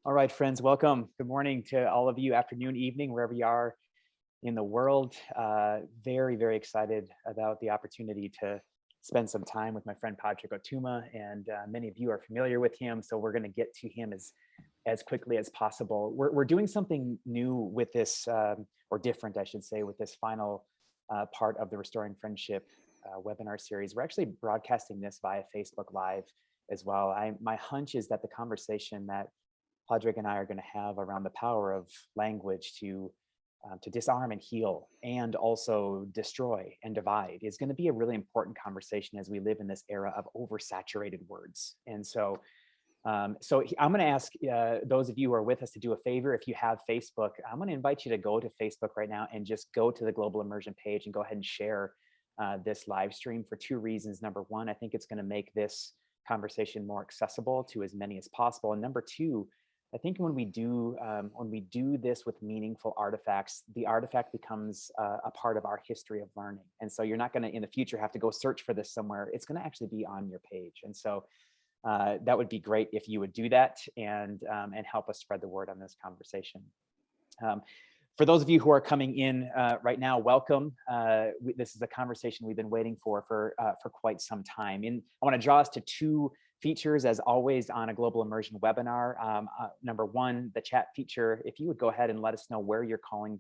All right, friends, welcome. Good morning to all of you, afternoon, evening, wherever you are in the world. Very excited about the opportunity to spend some time with my friend Pádraig Ó Tuama, and many of you are familiar with him, so we're going to get to him as quickly as possible. We're doing something new with this, or different, I should say, with this final part of the Restoring Friendship webinar series. We're actually broadcasting this via Facebook Live as well. My hunch is that the conversation that Pádraig and I are going to have around the power of language to disarm and heal, and also destroy and divide, is going to be a really important conversation as we live in this era of oversaturated words. And so, I'm going to ask those of you who are with us to do a favor. If you have Facebook, I'm going to invite you to go to Facebook right now and just go to the Global Immersion page and go ahead and share this live stream for two reasons. Number one, I think it's going to make this conversation more accessible to as many as possible. And number two, I think when we do this with meaningful artifacts, the artifact becomes a part of our history of learning. And so you're not going to in the future have to go search for this somewhere. It's going to actually be on your page. And so that would be great if you would do that and help us spread the word on this conversation. For those of you who are coming in right now, welcome. This is a conversation we've been waiting for quite some time. And I want to draw us to two features, as always, on a Global Immersion webinar. Number one, the chat feature. If you would go ahead and let us know where you're calling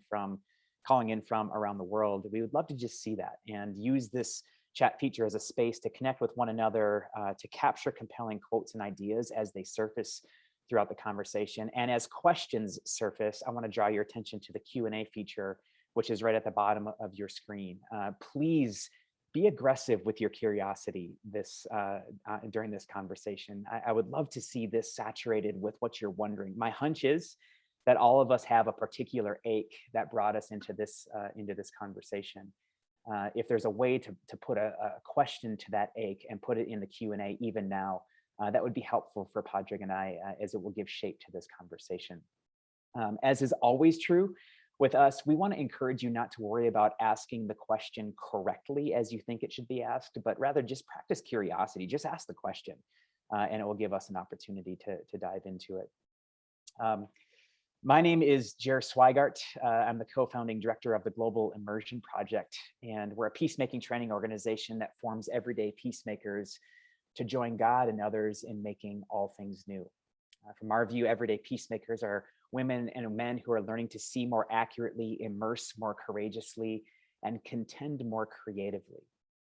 in from around the world, we would love to just see that and use this chat feature as a space to connect with one another, to capture compelling quotes and ideas as they surface throughout the conversation. And as questions surface, I want to draw your attention to the Q&A feature, which is right at the bottom of your screen. Please be aggressive with your curiosity during this conversation. I would love to see this saturated with what you're wondering. My hunch is that all of us have a particular ache that brought us into this conversation. If there's a way to put a question to that ache and put it in the Q&A even now, that would be helpful for Pádraig and I, as it will give shape to this conversation. As is always true with us, we want to encourage you not to worry about asking the question correctly as you think it should be asked, but rather just practice curiosity. Just ask the question, and it will give us an opportunity to dive into it. My name is Jer Swigart. I'm the co-founding director of the Global Immersion Project, and we're a peacemaking training organization that forms everyday peacemakers to join God and others in making all things new. From our view, everyday peacemakers are women and men who are learning to see more accurately, immerse more courageously, and contend more creatively.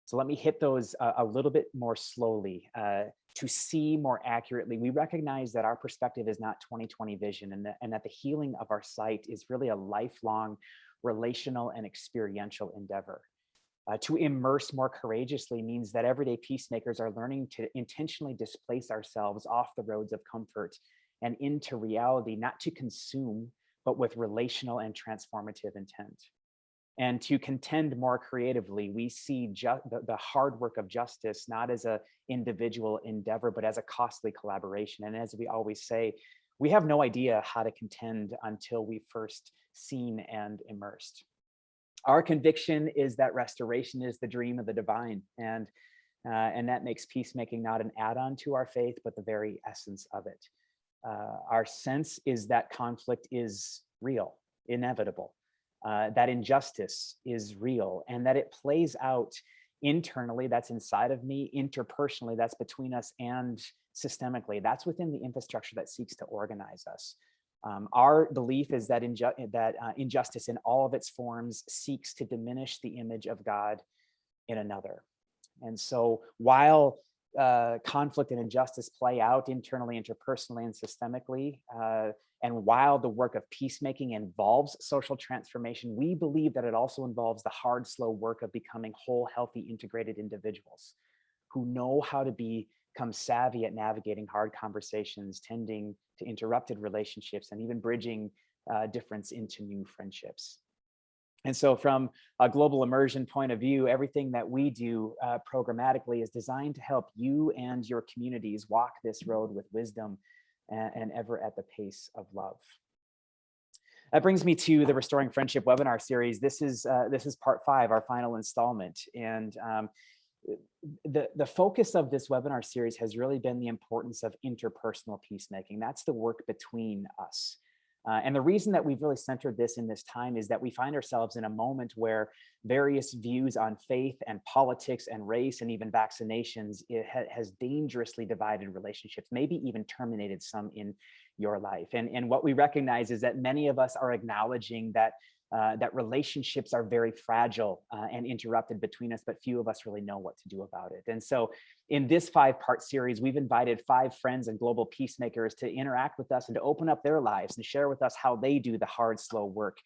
So let me hit those a little bit more slowly. To see more accurately, we recognize that our perspective is not 20/20 vision, and that the healing of our sight is really a lifelong relational and experiential endeavor. To immerse more courageously means that everyday peacemakers are learning to intentionally displace ourselves off the roads of comfort and into reality, not to consume, but with relational and transformative intent. And to contend more creatively, we see the hard work of justice not as an individual endeavor, but as a costly collaboration. And as we always say, we have no idea how to contend until we've first seen and immersed. Our conviction is that restoration is the dream of the divine, and that makes peacemaking not an add-on to our faith, but the very essence of it. Our sense is that conflict is real, inevitable, that injustice is real, and that it plays out internally, that's inside of me, interpersonally, that's between us, and systemically, that's within the infrastructure that seeks to organize us. Our belief is that injustice in all of its forms seeks to diminish the image of God in another. And so while conflict and injustice play out internally, interpersonally, and systemically, and while the work of peacemaking involves social transformation, we believe that it also involves the hard, slow work of becoming whole, healthy, integrated individuals who know how to become savvy at navigating hard conversations, tending to interrupted relationships, and even bridging difference into new friendships. And so from a global immersion point of view, everything that we do programmatically is designed to help you and your communities walk this road with wisdom and ever at the pace of love. That brings me to the Restoring Friendship webinar series. This is part 5, our final installment. And the focus of this webinar series has really been the importance of interpersonal peacemaking. That's the work between us. And the reason that we've really centered this in this time is that we find ourselves in a moment where various views on faith and politics and race and even vaccinations has dangerously divided relationships, maybe even terminated some in your life. And what we recognize is that many of us are acknowledging that that relationships are very fragile and interrupted between us, but few of us really know what to do about it. And so in this 5-part series, we've invited 5 friends and global peacemakers to interact with us and to open up their lives and share with us how they do the hard, slow work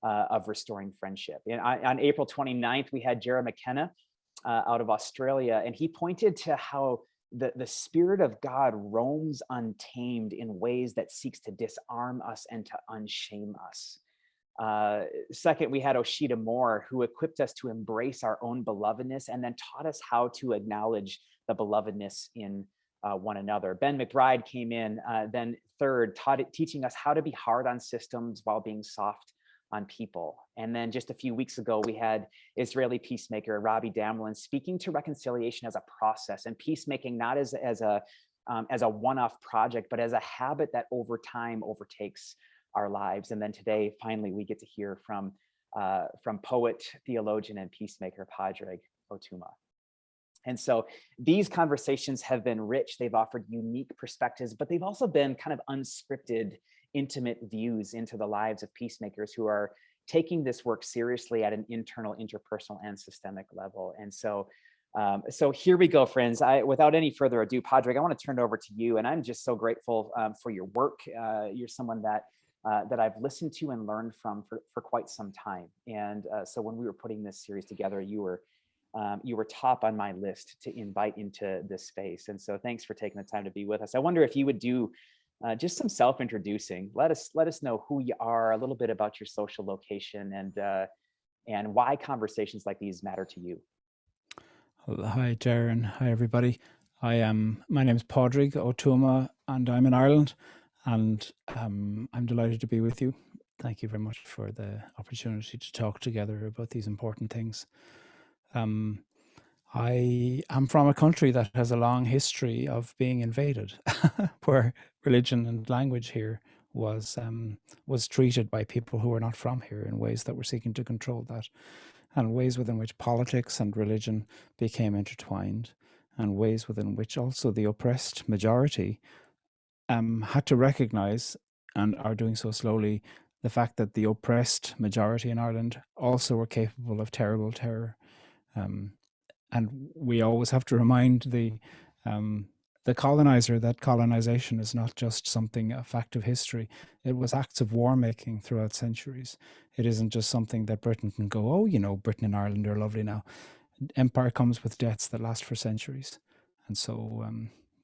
of restoring friendship. And on April 29th, we had Jared McKenna out of Australia, and he pointed to how the Spirit of God roams untamed in ways that seeks to disarm us and to unshame us. Second, we had Oshita Moore, who equipped us to embrace our own belovedness and then taught us how to acknowledge the belovedness in one another. Ben McBride came in then third, teaching us how to be hard on systems while being soft on people. And then just a few weeks ago, we had Israeli peacemaker Robbie Damlin speaking to reconciliation as a process and peacemaking not as a one-off project, but as a habit that over time overtakes our lives. And then today, finally, we get to hear from poet, theologian, and peacemaker Pádraig Ó Tuama. And so these conversations have been rich. They've offered unique perspectives, but they've also been kind of unscripted, intimate views into the lives of peacemakers who are taking this work seriously at an internal, interpersonal, and systemic level. And so so here we go, friends. Without any further ado, Pádraig, I want to turn it over to you. And I'm just so grateful for your work. You're someone that I've listened to and learned from for quite some time. And so when we were putting this series together, you were top on my list to invite into this space. And so thanks for taking the time to be with us. I wonder if you would do just some self-introducing. Let us know who you are, a little bit about your social location, and why conversations like these matter to you. Well, hi, Jaron. Hi, everybody. My name is Pádraig Ó Tuama, and I'm in Ireland. And I'm delighted to be with you. Thank you very much for the opportunity to talk together about these important things. I am from a country that has a long history of being invaded, where religion and language here was treated by people who were not from here in ways that were seeking to control that, and ways within which politics and religion became intertwined, and ways within which also the oppressed majority had to recognize, and are doing so slowly, the fact that the oppressed majority in Ireland also were capable of terrible terror. And we always have to remind the colonizer that colonization is not just a fact of history. It was acts of war making throughout centuries. It isn't just something that Britain can go, oh, Britain and Ireland are lovely now. Empire comes with debts that last for centuries. And so,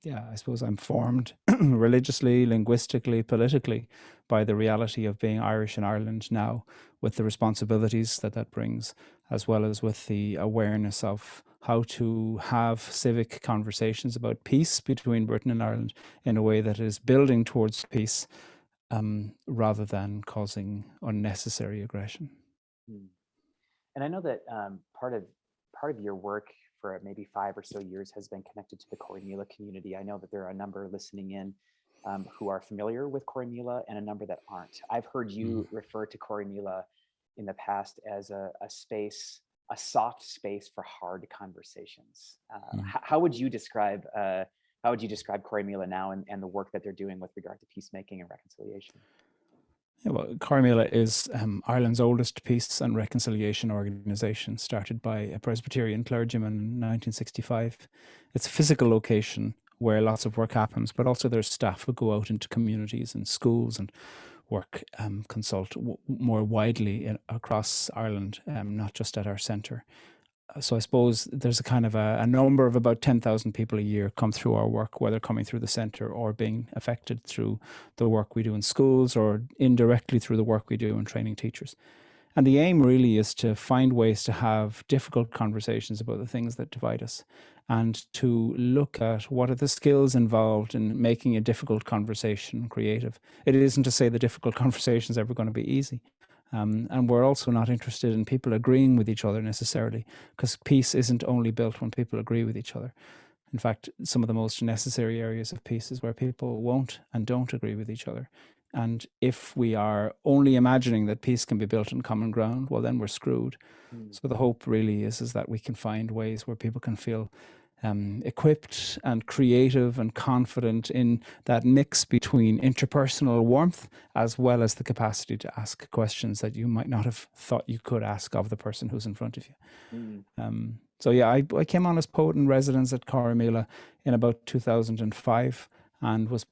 I suppose I'm formed religiously, linguistically, politically by the reality of being Irish in Ireland now, with the responsibilities that brings, as well as with the awareness of how to have civic conversations about peace between Britain and Ireland in a way that is building towards peace rather than causing unnecessary aggression. And I know that part of your work for maybe 5 or so years has been connected to the Corrymeela community. I know that there are a number listening in who are familiar with Corrymeela and a number that aren't. I've heard you refer to Corrymeela in the past as a space, a soft space for hard conversations. How would you describe Corrymeela now and the work that they're doing with regard to peacemaking and reconciliation? Yeah, well, Corrymeela is Ireland's oldest peace and reconciliation organisation, started by a Presbyterian clergyman in 1965. It's a physical location where lots of work happens, but also there's staff who go out into communities and schools and work, consult more widely across Ireland, not just at our centre. So I suppose there's a kind of a number of about 10,000 people a year come through our work, whether coming through the centre or being affected through the work we do in schools or indirectly through the work we do in training teachers. And the aim really is to find ways to have difficult conversations about the things that divide us, and to look at what are the skills involved in making a difficult conversation creative. It isn't to say the difficult conversation is ever going to be easy, And we're also not interested in people agreeing with each other necessarily, because peace isn't only built when people agree with each other. In fact, some of the most necessary areas of peace is where people won't and don't agree with each other. And if we are only imagining that peace can be built on common ground, well, then we're screwed. Mm. So the hope really is that we can find ways where people can feel equipped and creative and confident in that mix between interpersonal warmth as well as the capacity to ask questions that you might not have thought you could ask of the person who's in front of you. So yeah, I came on as poet in residence at Corrymeela in about 2005 and was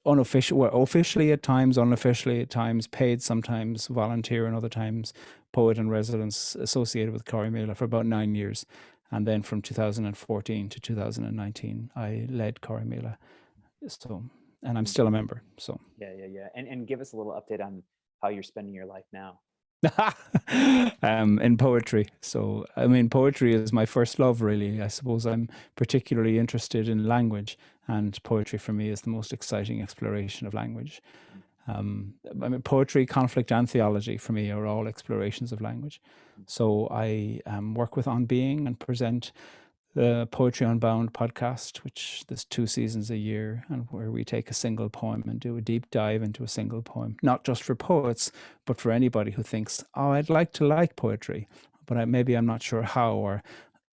officially at times, unofficially at times, paid sometimes, volunteer and other times, poet in residence associated with Corrymeela for about 9 years. And then from 2014 to 2019, I led Corrymeela. So, and I'm still a member. So Yeah. And give us a little update on how you're spending your life now. in poetry. So, I mean, poetry is my first love, really. I suppose I'm particularly interested in language, and poetry for me is the most exciting exploration of language. I mean, poetry, conflict, and theology for me are all explorations of language. So I work with On Being and present the Poetry Unbound podcast, which there's 2 seasons a year, and where we take a single poem and do a deep dive into a single poem, not just for poets, but for anybody who thinks, oh, I'd like to like poetry, but maybe I'm not sure how, or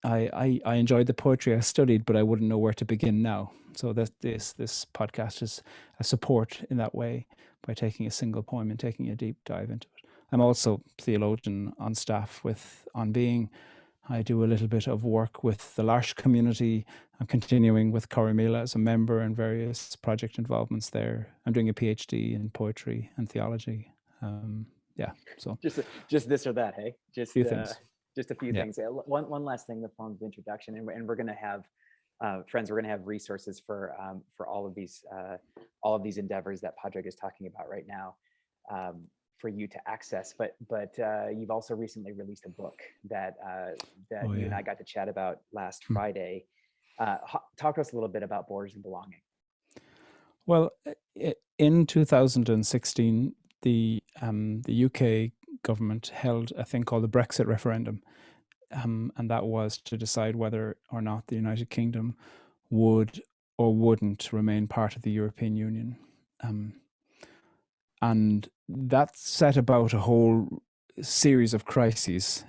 I enjoyed the poetry I studied, but I wouldn't know where to begin now. So this podcast is a support in that way by taking a single poem and taking a deep dive into it. I'm also theologian on staff with On Being. I do a little bit of work with the L'Arche community. I'm continuing with Corrymeela as a member and various project involvements there. I'm doing a PhD in poetry and theology. Yeah, so just this or that, hey? Just a few things. Just a few things. One last thing, the form of introduction, and we're going to have friends. We're going to have resources for all of these endeavors that Pádraig is talking about right now. For you to access, but you've also recently released a book that you and I got to chat about last Friday. Talk to us a little bit about Borders and Belonging. Well, in 2016, the UK government held a thing called the Brexit referendum, and that was to decide whether or not the United Kingdom would or wouldn't remain part of the European Union. And that set about a whole series of crises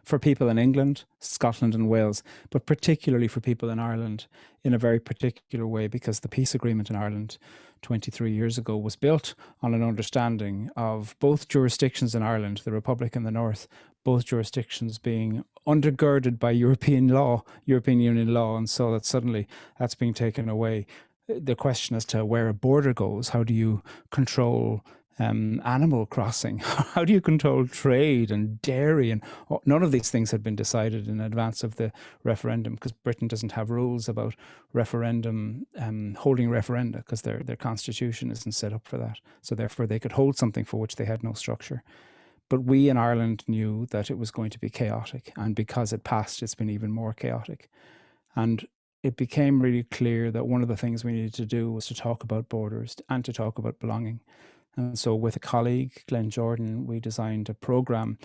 for people in England, Scotland and Wales, but particularly for people in Ireland in a very particular way, because the peace agreement in Ireland 23 years ago was built on an understanding of both jurisdictions in Ireland, the Republic and the North, both jurisdictions being undergirded by European law, European Union law, and so that suddenly that's being taken away. The question as to where a border goes, how do you control animal crossing? How do you control trade and dairy? And none of these things had been decided in advance of the referendum, because Britain doesn't have rules about referendum, holding referenda, because their constitution isn't set up for that. So therefore they could hold something for which they had no structure. But we in Ireland knew that it was going to be chaotic. And because it passed, it's been even more chaotic. And it became really clear that one of the things we needed to do was to talk about borders and to talk about belonging. And so with a colleague, Glenn Jordan, we designed a program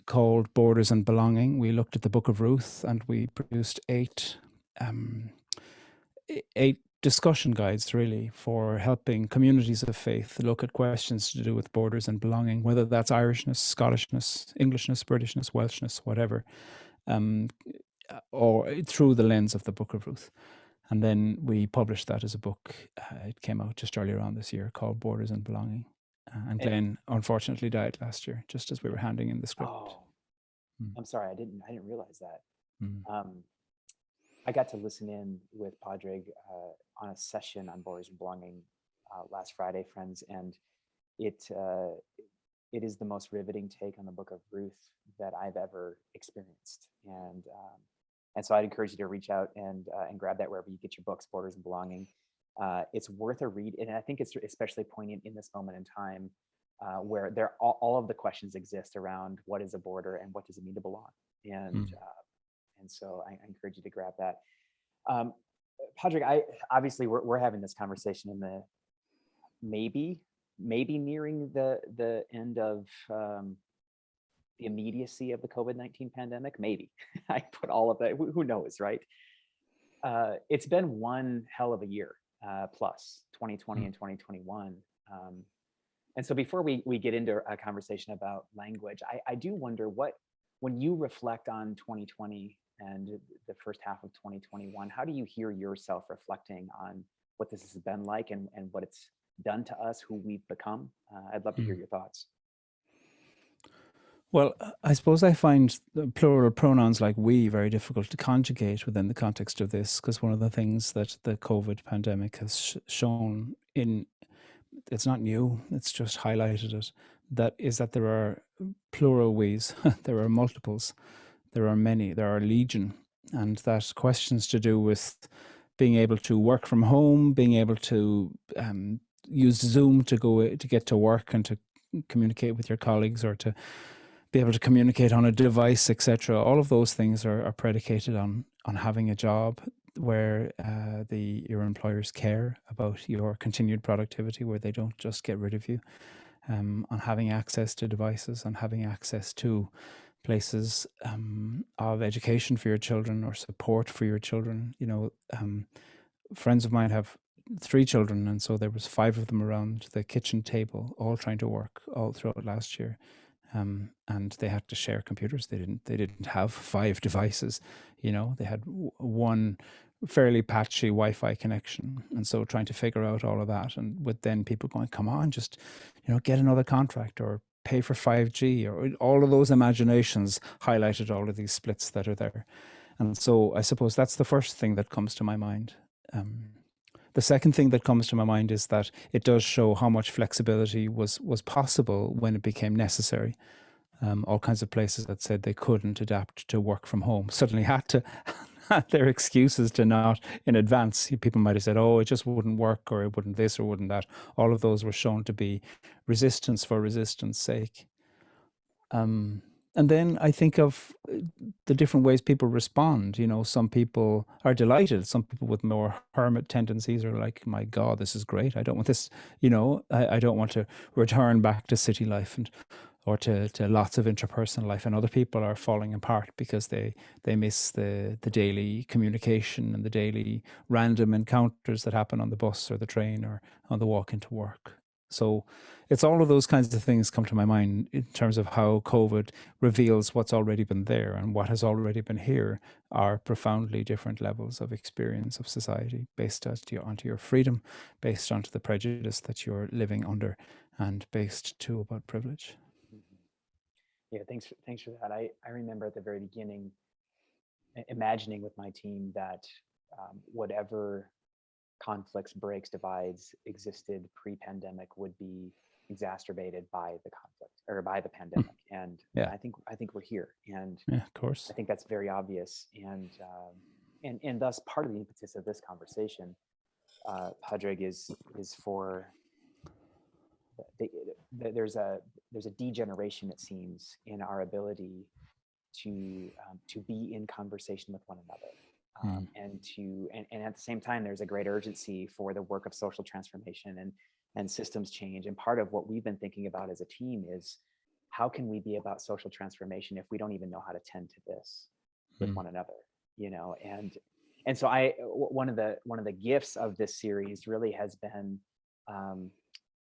called Borders and Belonging. We looked at the Book of Ruth and we produced eight discussion guides, really, for helping communities of faith look at questions to do with borders and belonging, whether that's Irishness, Scottishness, Englishness, Britishness, Welshness, whatever, or through the lens of the Book of Ruth. And then we published that as a book. It came out just earlier on this year, called Borders and Belonging. And Glenn unfortunately died last year, just as we were handing in the script. Oh, I'm sorry, I didn't realize that. I got to listen in with Pádraig on a session on Borders and Belonging last Friday, friends, and it is the most riveting take on the Book of Ruth that I've ever experienced. And so I'd encourage you to reach out and grab that wherever you get your books, Borders and Belonging. It's worth a read. And I think it's especially poignant in this moment in time where all of the questions exist around what is a border and what does it mean to belong. And so I encourage you to grab that. Pádraig, obviously we're having this conversation in the maybe maybe nearing the end of the immediacy of the COVID-19 pandemic. Maybe I put all of that. Who knows, right? It's been one hell of a year, plus 2020 and 2021. And so before we get into a conversation about language, I do wonder when you reflect on 2020 and the first half of 2021, how do you hear yourself reflecting on what this has been like and what it's done to us, who we've become? I'd love to hear your thoughts. Well, I suppose I find the plural pronouns like we very difficult to conjugate within the context of this, because one of the things that the COVID pandemic has shown it's not new, it's just highlighted it, that is that there are plural we's, there are multiples, there are many, there are legion, and that questions to do with being able to work from home, being able to use Zoom to get to work and to communicate with your colleagues, or to be able to communicate on a device, etc. All of those things are predicated on having a job where your employers care about your continued productivity, where they don't just get rid of you, on having access to devices, on having access to places of education for your children or support for your children. Friends of mine have 3 children, and so there was 5 of them around the kitchen table, all trying to work all throughout last year. And they had to share computers. They didn't have 5 devices. They had one fairly patchy Wi-Fi connection, and so trying to figure out all of that, and with then people going, "Come on, just get another contract or pay for 5G," or all of those imaginations highlighted all of these splits that are there. And so I suppose that's the first thing that comes to my mind. The second thing that comes to my mind is that it does show how much flexibility was possible when it became necessary. All kinds of places that said they couldn't adapt to work from home suddenly had to had their excuses to not in advance. People might have said, "Oh, it just wouldn't work," or "it wouldn't this," or "wouldn't that." All of those were shown to be resistance for resistance sake. And then I think of the different ways people respond. Some people are delighted. Some people with more hermit tendencies are like, "My God, this is great. I don't want this, I don't want to return back to city life or to lots of interpersonal life." And other people are falling apart because they miss the daily communication and the daily random encounters that happen on the bus or the train or on the walk into work. So it's all of those kinds of things come to my mind in terms of how COVID reveals what's already been there, and what has already been here are profoundly different levels of experience of society based onto your freedom, based onto the prejudice that you're living under, and based too about privilege. Yeah, thanks for that. I remember at the very beginning imagining with my team that whatever conflicts, breaks, divides existed pre-pandemic would be exacerbated by the conflict or by the pandemic. And Yeah. I think we're here, and Yeah, of course. I think that's very obvious. And thus part of the impetus of this conversation, Pádraig, is for there's a degeneration, it seems, in our ability to be in conversation with one another. And at the same time, there's a great urgency for the work of social transformation and systems change. And part of what we've been thinking about as a team is, how can we be about social transformation if we don't even know how to tend to this with one another? And so one of the gifts of this series really has been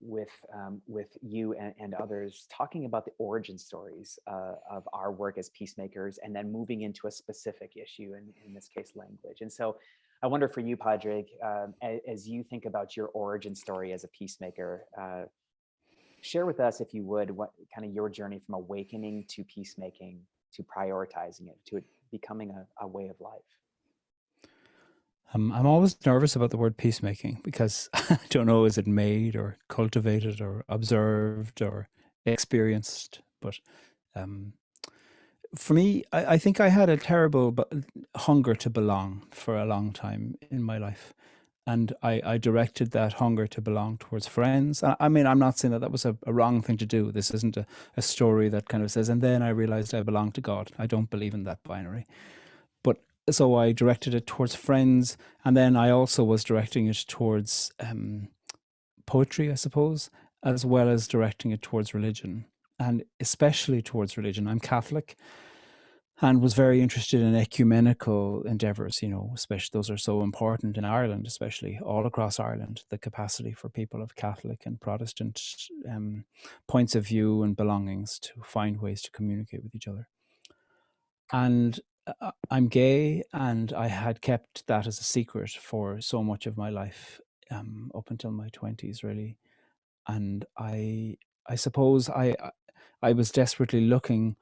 with you and others talking about the origin stories of our work as peacemakers, and then moving into a specific issue, in this case, language. And so I wonder for you, Pádraig, as you think about your origin story as a peacemaker, share with us, if you would, what kind of your journey from awakening to peacemaking, to prioritizing it, to it becoming a way of life. I'm always nervous about the word peacemaking, because I don't know, is it made or cultivated or observed or experienced? But for me, I think I had a terrible hunger to belong for a long time in my life. And I directed that hunger to belong towards friends. I mean, I'm not saying that was a wrong thing to do. This isn't a story that kind of says, "And then I realized I belong to God." I don't believe in that binary. But so I directed it towards friends, and then I also was directing it towards poetry, I suppose, as well as directing it towards religion, and especially towards religion. I'm Catholic and was very interested in ecumenical endeavors, especially those are so important in Ireland, especially all across Ireland, the capacity for people of Catholic and Protestant points of view and belongings to find ways to communicate with each other. And I'm gay, and I had kept that as a secret for so much of my life, up until my 20s, really. And I suppose I was desperately looking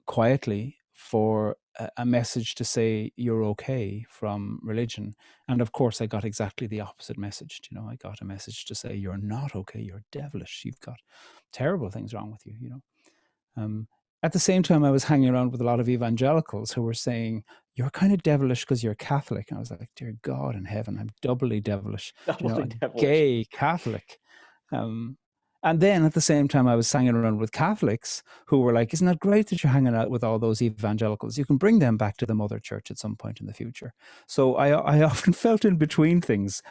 quietly for a message to say you're okay from religion. And of course, I got exactly the opposite message. I got a message to say you're not okay, you're devilish, you've got terrible things wrong with you. At the same time, I was hanging around with a lot of evangelicals who were saying, you're kind of devilish because you're Catholic. And I was like, dear God in heaven, I'm doubly devilish, Doubly a devilish. gay Catholic. And then at the same time, I was hanging around with Catholics who were like, isn't it great that you're hanging out with all those evangelicals? You can bring them back to the mother church at some point in the future. So I often felt in between things.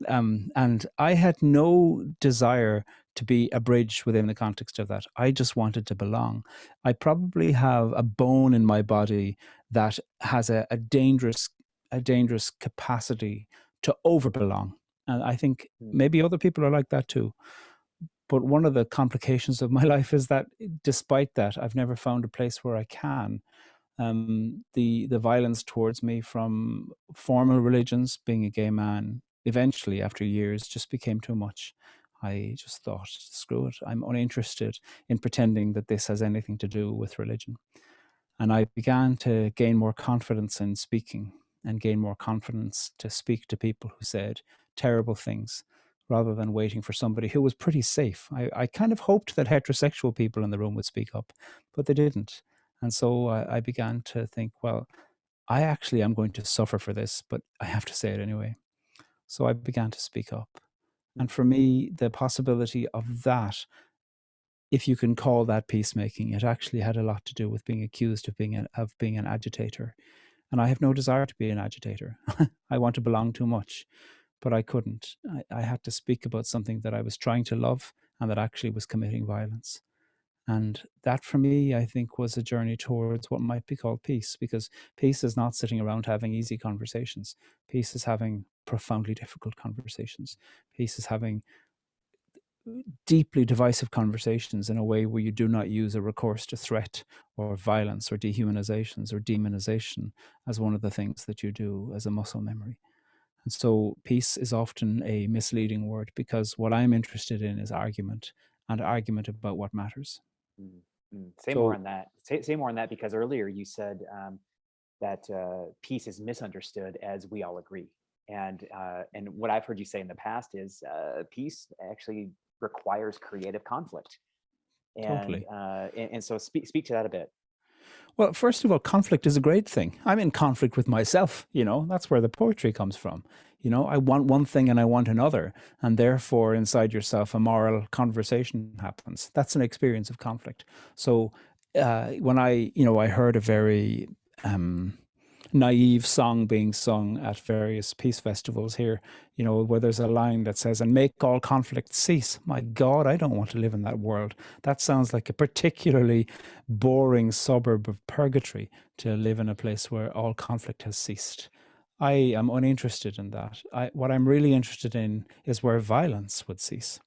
And I had no desire to be a bridge within the context of that. I just wanted to belong. I probably have a bone in my body that has a dangerous capacity to overbelong. And I think maybe other people are like that too. But one of the complications of my life is that despite that, I've never found a place where I can. The violence towards me from formal religions, being a gay man, eventually after years just became too much. I just thought, screw it, I'm uninterested in pretending that this has anything to do with religion. And I began to gain more confidence in speaking and gain more confidence to speak to people who said terrible things rather than waiting for somebody who was pretty safe. I kind of hoped that heterosexual people in the room would speak up, but they didn't. And so I began to think, well, I actually am going to suffer for this, but I have to say it anyway. So I began to speak up. And for me, the possibility of that, if you can call that peacemaking, it actually had a lot to do with being accused of being an agitator. And I have no desire to be an agitator. I want to belong too much, but I couldn't. I had to speak about something that I was trying to love and that actually was committing violence. And that for me, I think, was a journey towards what might be called peace, because peace is not sitting around having easy conversations. Peace is having profoundly difficult conversations. Peace is having deeply divisive conversations in a way where you do not use a recourse to threat or violence or dehumanizations or demonization as one of the things that you do as a muscle memory. And so peace is often a misleading word, because what I'm interested in is argument, and argument about what matters. Say more on that. Say more on that, because earlier you said that peace is misunderstood as we all agree. And what I've heard you say in the past is peace actually requires creative conflict. Totally. And so speak to that a bit. Well, first of all, conflict is a great thing. I'm in conflict with myself, that's where the poetry comes from. I want one thing and I want another. And therefore, inside yourself, a moral conversation happens. That's an experience of conflict. So when I heard a very naive song being sung at various peace festivals here, where there's a line that says, and make all conflict cease. My God, I don't want to live in that world. That sounds like a particularly boring suburb of purgatory, to live in a place where all conflict has ceased. I am uninterested in that. What I'm really interested in is where violence would cease.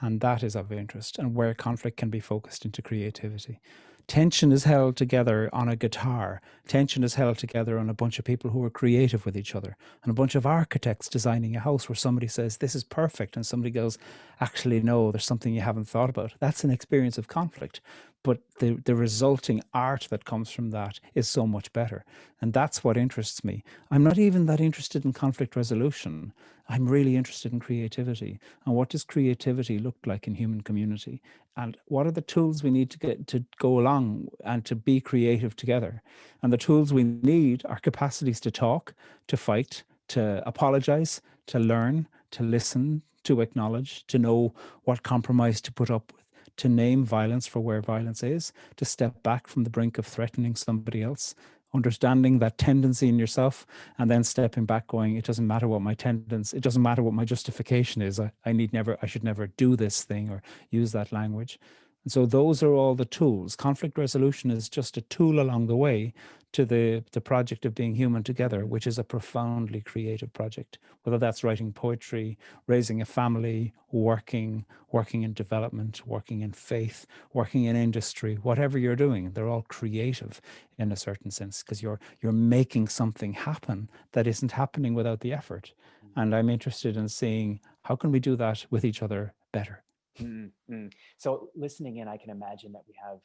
And that is of interest, and where conflict can be focused into creativity. Tension is held together on a guitar. Tension is held together on a bunch of people who are creative with each other, and a bunch of architects designing a house where somebody says, this is perfect, and somebody goes, actually, no, there's something you haven't thought about. That's an experience of conflict. But the resulting art that comes from that is so much better. And that's what interests me. I'm not even that interested in conflict resolution. I'm really interested in creativity. And what does creativity look like in human community? And what are the tools we need to get to go along and to be creative together? And the tools we need are capacities to talk, to fight, to apologize, to learn, to listen, to acknowledge, to know what compromise to put up with, to name violence for where violence is, to step back from the brink of threatening somebody else, understanding that tendency in yourself, and then stepping back going, it doesn't matter what my tendency, it doesn't matter what my justification is. I should never do this thing or use that language. And so those are all the tools. Conflict resolution is just a tool along the way to the project of being human together, which is a profoundly creative project, whether that's writing poetry, raising a family, working in development, working in faith, working in industry, whatever you're doing, they're all creative in a certain sense, because you're making something happen that isn't happening without the effort. And I'm interested in seeing how can we do that with each other better. Mm-hmm. So listening in, I can imagine that we have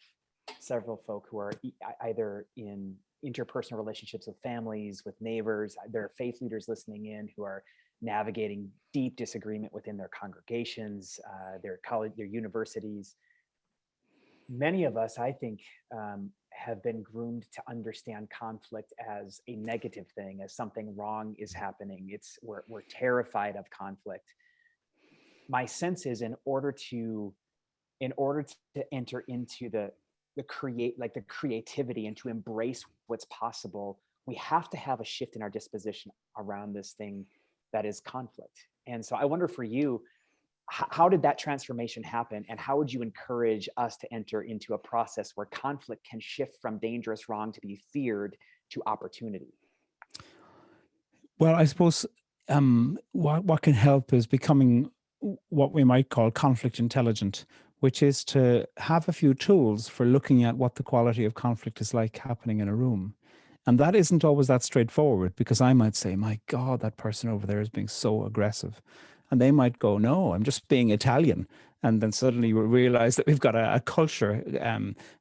several folk who are either in interpersonal relationships with families, with neighbors. There are faith leaders listening in who are navigating deep disagreement within their congregations, their college, their universities. Many of us, I think, have been groomed to understand conflict as a negative thing, as something wrong is happening. We're terrified of conflict. My sense is in order to enter into the creativity and to embrace what's possible, we have to have a shift in our disposition around this thing that is conflict. And so I wonder for you, how did that transformation happen, and how would you encourage us to enter into a process where conflict can shift from dangerous wrong to be feared to opportunity? Well, I suppose what can help is becoming what we might call conflict intelligent, which is to have a few tools for looking at what the quality of conflict is like happening in a room. And that isn't always that straightforward, because I might say, my God, that person over there is being so aggressive. And they might go, no, I'm just being Italian. And then suddenly we realize that we've got a culture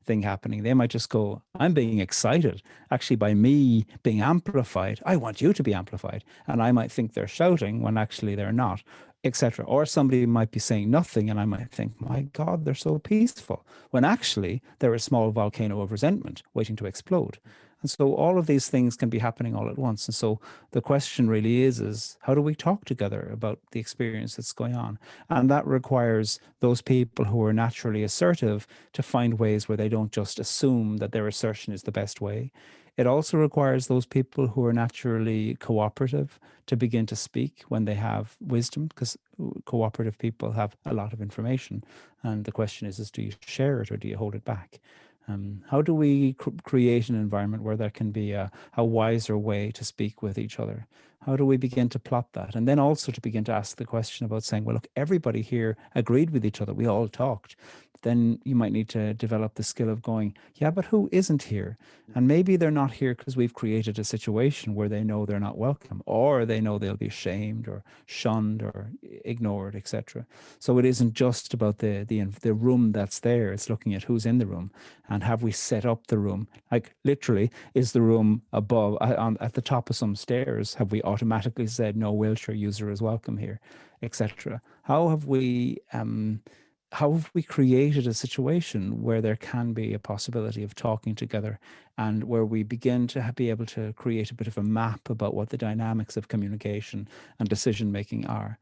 thing happening. They might just go, I'm being excited actually by me being amplified. I want you to be amplified. And I might think they're shouting when actually they're not, etc. Or somebody might be saying nothing, and I might think, my God, they're so peaceful, when actually they're a small volcano of resentment waiting to explode. And so all of these things can be happening all at once. And so the question really is how do we talk together about the experience that's going on? And that requires those people who are naturally assertive to find ways where they don't just assume that their assertion is the best way. It also requires those people who are naturally cooperative to begin to speak when they have wisdom, because cooperative people have a lot of information. And the question is do you share it or do you hold it back? How do we create an environment where there can be a wiser way to speak with each other? How do we begin to plot that? And then also to begin to ask the question about saying, well, look, everybody here agreed with each other. We all talked. Then you might need to develop the skill of going, yeah, but who isn't here? And maybe they're not here because we've created a situation where they know they're not welcome, or they know they'll be shamed or shunned or ignored, etc. So it isn't just about the room that's there. It's looking at who's in the room, and have we set up the room? Like literally, is the room above at the top of some stairs? Have we automatically said no wheelchair user is welcome here, etc.? How have we created a situation where there can be a possibility of talking together, and where we begin to be able to create a bit of a map about what the dynamics of communication and decision making are?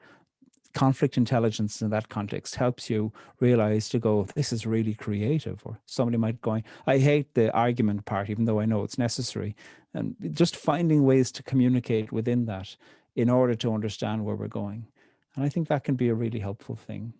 Conflict intelligence in that context helps you realize to go, this is really creative. Or somebody might go, I hate the argument part, even though I know it's necessary. And just finding ways to communicate within that in order to understand where we're going. And I think that can be a really helpful thing.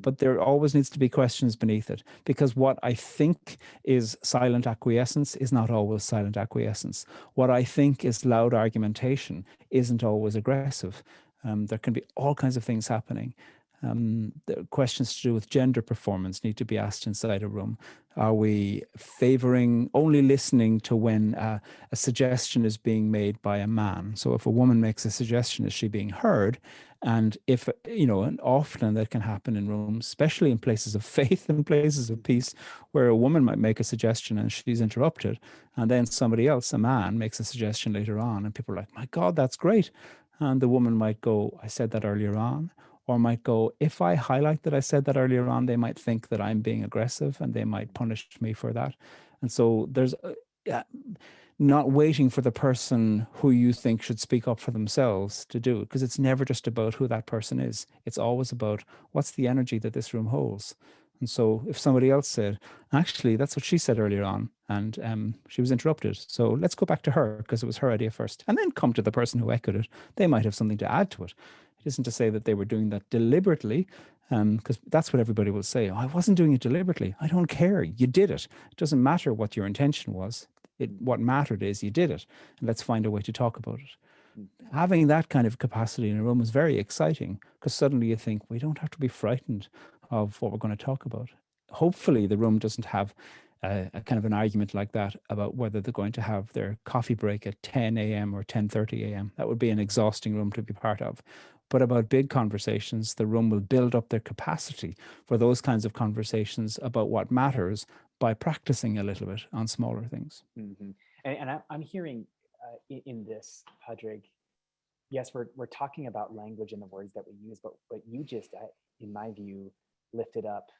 But there always needs to be questions beneath it, because what I think is silent acquiescence is not always silent acquiescence. What I think is loud argumentation isn't always aggressive. There can be all kinds of things happening. The questions to do with gender performance need to be asked inside a room. Are we favoring only listening to when a suggestion is being made by a man? So if a woman makes a suggestion, is she being heard? And if, and often that can happen in rooms, especially in places of faith and places of peace, where a woman might make a suggestion and she's interrupted. And then somebody else, a man, makes a suggestion later on. And people are like, my God, that's great. And the woman might go, I said that earlier on. Or might go, if I highlight that I said that earlier on, they might think that I'm being aggressive and they might punish me for that. And so there's not waiting for the person who you think should speak up for themselves to do it, because it's never just about who that person is. It's always about what's the energy that this room holds. And so if somebody else said, actually, that's what she said earlier on, and she was interrupted. So let's go back to her because it was her idea first, and then come to the person who echoed it. They might have something to add to it. It isn't to say that they were doing that deliberately, because that's what everybody will say. Oh, I wasn't doing it deliberately. I don't care. You did it. It doesn't matter what your intention was. What mattered is you did it. And let's find a way to talk about it. Mhm. Having that kind of capacity in a room is very exciting because suddenly you think we don't have to be frightened of what we're going to talk about. Hopefully, the room doesn't have a kind of an argument like that about whether they're going to have their coffee break at 10 a.m. or 10:30 a.m. That would be an exhausting room to be part of. But about big conversations, the room will build up their capacity for those kinds of conversations about what matters by practicing a little bit on smaller things. Mhm. And I'm hearing in this, Padraig, yes, we're talking about language and the words that we use, but you just, in my view, lifted up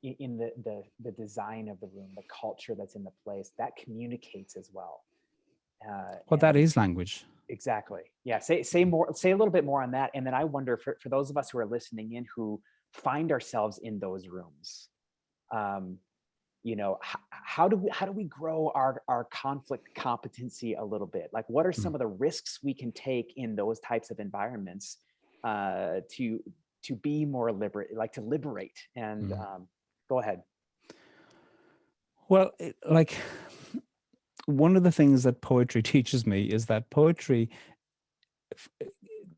in the design of the room, the culture that's in the place that communicates as well. Well, that And is language. exactly, yeah. Say more. Say a little bit more on that, and then I wonder for those of us who are listening in who find ourselves in those rooms. Um, how do we grow our conflict competency a little bit? Like, what are Mm. some of the risks we can take in those types of environments to be more like to liberate? And Mm. go ahead. Well, like one of the things that poetry teaches me is that poetry,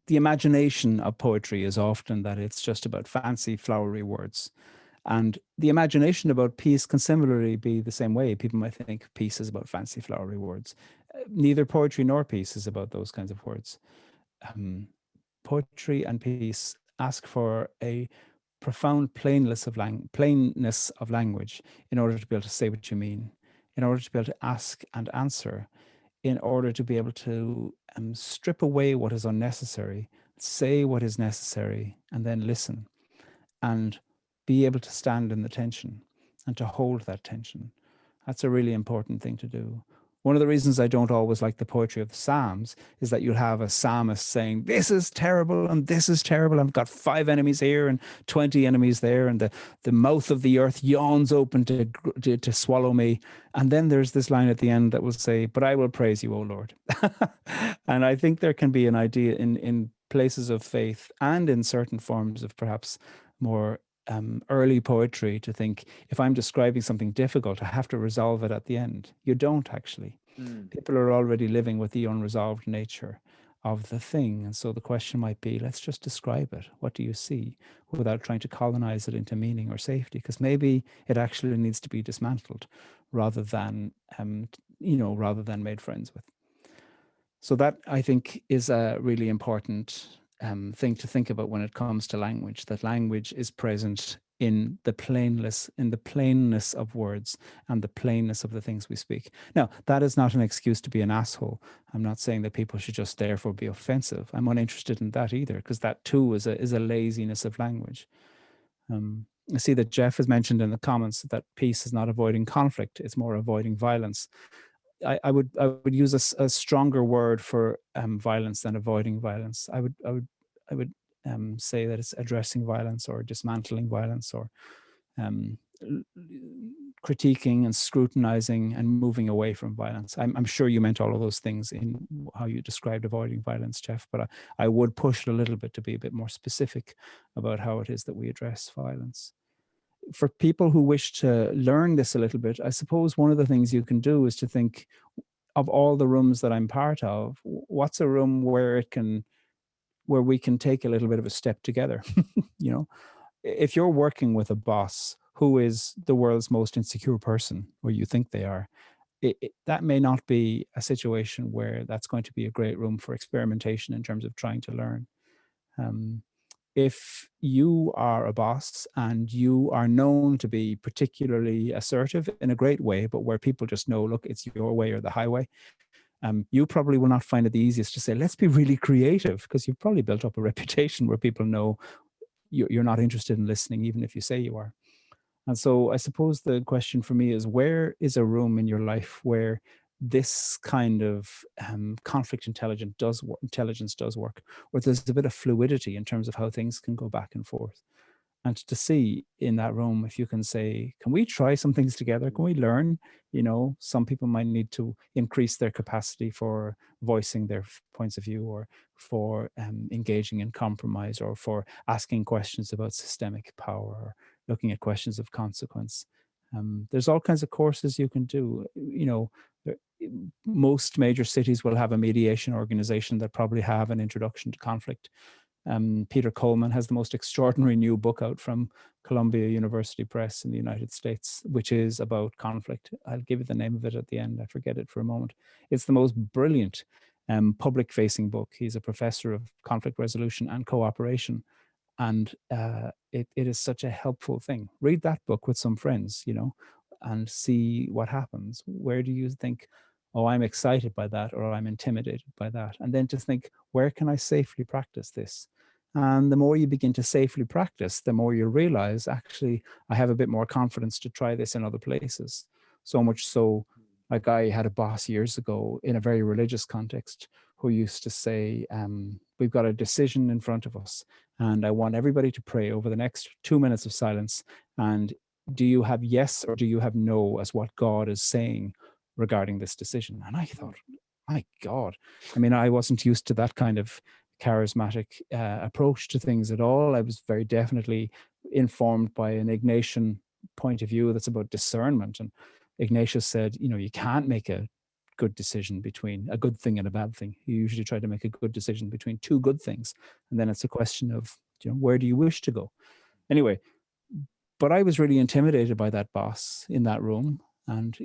the imagination of poetry is often that it's just about fancy, flowery words. And the imagination about peace can similarly be the same way. People might think peace is about fancy, flowery words. Neither poetry nor peace is about those kinds of words. Um, Poetry and peace ask for a profound plainness of language in order to be able to say what you mean, in order to be able to ask and answer, in order to be able to strip away what is unnecessary, say what is necessary, and then listen and be able to stand in the tension and to hold that tension. That's a really important thing to do. One of the reasons I don't always like the poetry of the Psalms is that you'll have a psalmist saying, this is terrible and this is terrible. I've got 5 enemies here and 20 enemies there, and the mouth of the earth yawns open to swallow me. And then there's this line at the end that will say, but I will praise you, O Lord. And I think there can be an idea in places of faith and in certain forms of perhaps more early poetry to think if I'm describing something difficult, I have to resolve it at the end. You don't actually. Mm, People are already living with the unresolved nature of the thing. And so the question might be, let's just describe it. What do you see? Without trying to colonize it into meaning or safety, because maybe it actually needs to be dismantled rather than, rather than made friends with. So that I think is a really important thing to think about when it comes to language. That language is present in the plainness of words and the plainness of the things we speak. Now, that is not an excuse to be an asshole. I'm not saying that people should just therefore be offensive. I'm uninterested in that either, because that too is a laziness of language. I see that Jeff has mentioned in the comments that peace is not avoiding conflict; it's more avoiding violence. I would use a stronger word for violence than avoiding violence. I would say that it's addressing violence or dismantling violence or um, critiquing and scrutinizing and moving away from violence. I'm sure you meant all of those things in how you described avoiding violence, Jeff, but I would push it a little bit to be a bit more specific about how it is that we address violence. For people who wish to learn this a little bit, I suppose one of the things you can do is to think of all the rooms that I'm part of, what's a room where we can take a little bit of a step together? You know, if you're working with a boss who is the world's most insecure person, or you think they are, that may not be a situation where that's going to be a great room for experimentation in terms of trying to learn. Um, if you are a boss and you are known to be particularly assertive in a great way, but where people just know, look, it's your way or the highway, you probably will not find it the easiest to say, let's be really creative, because you've probably built up a reputation where people know you're not interested in listening, even if you say you are. And so I suppose the question for me is, where is a room in your life where this kind of conflict intelligence does work, where there's a bit of fluidity in terms of how things can go back and forth? And to see in that room, if you can say, can we try some things together? Can we learn? Some people might need to increase their capacity for voicing their points of view, or for engaging in compromise, or for asking questions about systemic power, or looking at questions of consequence. There's all kinds of courses you can do. Most major cities will have a mediation organization that probably have an introduction to conflict. Peter Coleman has the most extraordinary new book out from Columbia University Press in the United States, which is about conflict. I'll give you the name of it at the end. I forget it for a moment. It's the most brilliant public-facing book. He's a professor of conflict resolution and cooperation. And it is such a helpful thing. Read that book with some friends, and see what happens. Where do you think, oh, I'm excited by that, or I'm intimidated by that? And then just think, where can I safely practice this? And the more you begin to safely practice, the more you realize, actually, I have a bit more confidence to try this in other places. So much so, like, I had a boss years ago in a very religious context who used to say, we've got a decision in front of us, and I want everybody to pray over the next 2 minutes of silence. And do you have yes or do you have no as what God is saying regarding this decision? And I thought, my God, I mean, I wasn't used to that kind of charismatic approach to things at all. I was very definitely informed by an Ignatian point of view that's about discernment. And Ignatius said, you can't make a good decision between a good thing and a bad thing. You usually try to make a good decision between two good things. And then it's a question of, where do you wish to go? Anyway, but I was really intimidated by that boss in that room. And,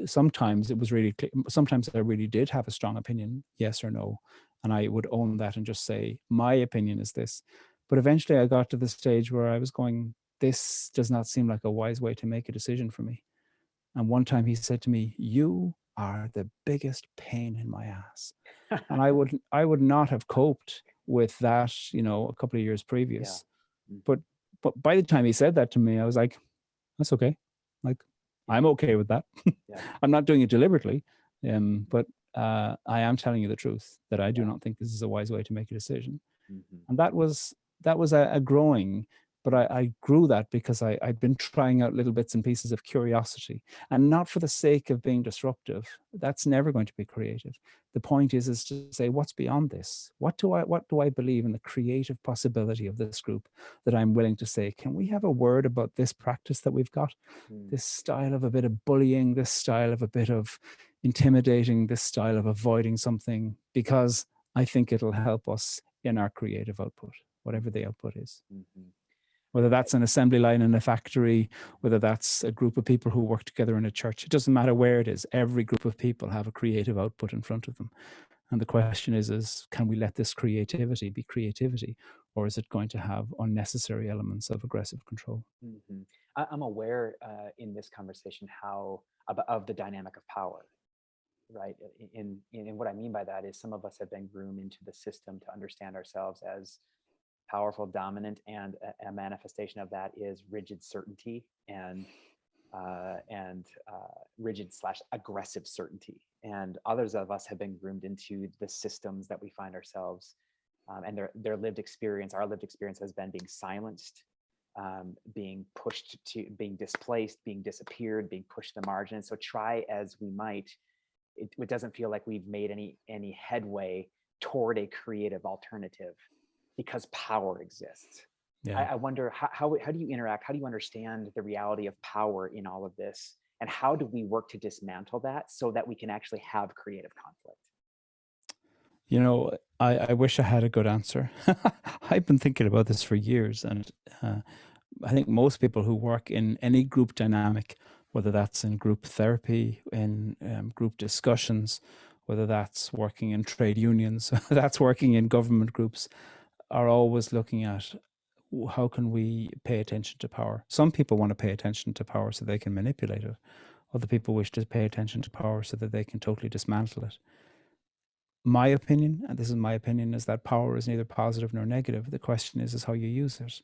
sometimes it was really clear. Sometimes I really did have a strong opinion, yes or no. And I would own that and just say, my opinion is this. But eventually I got to the stage where I was going, this does not seem like a wise way to make a decision for me. And one time he said to me, you are the biggest pain in my ass. And I would not have coped with that, a couple of years previous. Yeah. But by the time he said that to me, I was like, that's okay. Like, I'm okay with that. Yeah. I'm not doing it deliberately. But I am telling you the truth, that I do not think this is a wise way to make a decision. And that was a growing, but I grew that because I'd been trying out little bits and pieces of curiosity, and not for the sake of being disruptive. That's never going to be creative. The point is to say, what's beyond this? What do I believe in the creative possibility of this group, that I'm willing to say, can we have a word about this practice that we've got? This style of a bit of bullying, this style of a bit of intimidating, this style of avoiding something, because I think it'll help us in our creative output, whatever the output is. Whether that's an assembly line in a factory, whether that's a group of people who work together in a church, it doesn't matter where it is. Every group of people have a creative output in front of them. And the question is, can we let this creativity be creativity, or is it going to have unnecessary elements of aggressive control? I'm aware in this conversation of the dynamic of power, right? In what I mean by that is, some of us have been groomed into the system to understand ourselves as powerful, dominant, and a manifestation of that is rigid certainty and rigid/aggressive certainty. And others of us have been groomed into the systems that we find ourselves, and their lived experience. Our lived experience has been being silenced, being pushed to being displaced, being disappeared, being pushed to the margin. So try as we might, it doesn't feel like we've made any headway toward a creative alternative, because power exists. Yeah. I wonder how do you interact? How do you understand the reality of power in all of this? And how do we work to dismantle that so that we can actually have creative conflict? I wish I had a good answer. I've been thinking about this for years. And I think most people who work in any group dynamic, whether that's in group therapy, in group discussions, whether that's working in trade unions, that's working in government groups, are always looking at, how can we pay attention to power? Some people want to pay attention to power so they can manipulate it. Other people wish to pay attention to power so that they can totally dismantle it. My opinion, and this is my opinion, is that power is neither positive nor negative. The question is how you use it.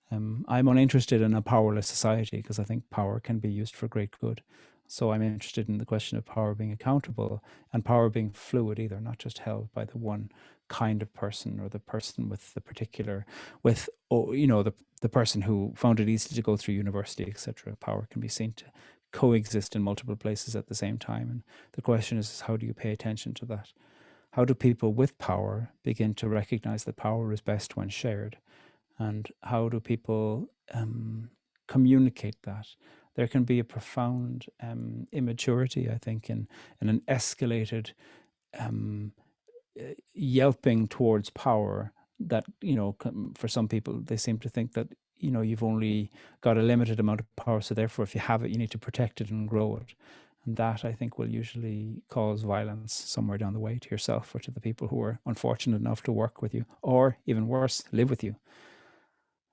I'm uninterested in a powerless society, because I think power can be used for great good. So I'm interested in the question of power being accountable and power being fluid either, not just held by the one kind of person or the person with the particular, with, the person who found it easy to go through university, etc. Power can be seen to coexist in multiple places at the same time. And the question is how do you pay attention to that? How do people with power begin to recognize that power is best when shared? And how do people communicate that? There can be a profound immaturity, I think, in an escalated yelping towards power that, for some people, they seem to think that, you've only got a limited amount of power. So therefore, if you have it, you need to protect it and grow it. And that, I think, will usually cause violence somewhere down the way to yourself or to the people who are unfortunate enough to work with you, or even worse, live with you.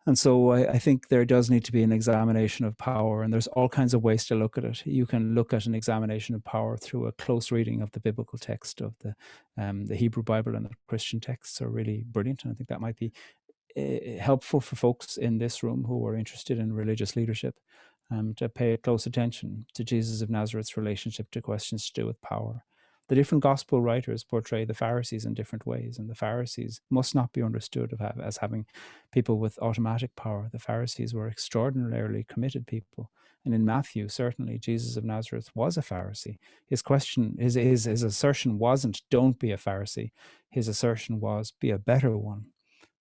And so I think there does need to be an examination of power, and there's all kinds of ways to look at it. You can look at an examination of power through a close reading of the biblical text of the Hebrew Bible, and the Christian texts are really brilliant. And I think that might be helpful for folks in this room who are interested in religious leadership, to pay close attention to Jesus of Nazareth's relationship to questions to do with power. The different gospel writers portray the Pharisees in different ways, and the Pharisees must not be understood as having people with automatic power. The Pharisees were extraordinarily committed people. And in Matthew, certainly, Jesus of Nazareth was a Pharisee. His assertion wasn't, don't be a Pharisee. His assertion was, be a better one.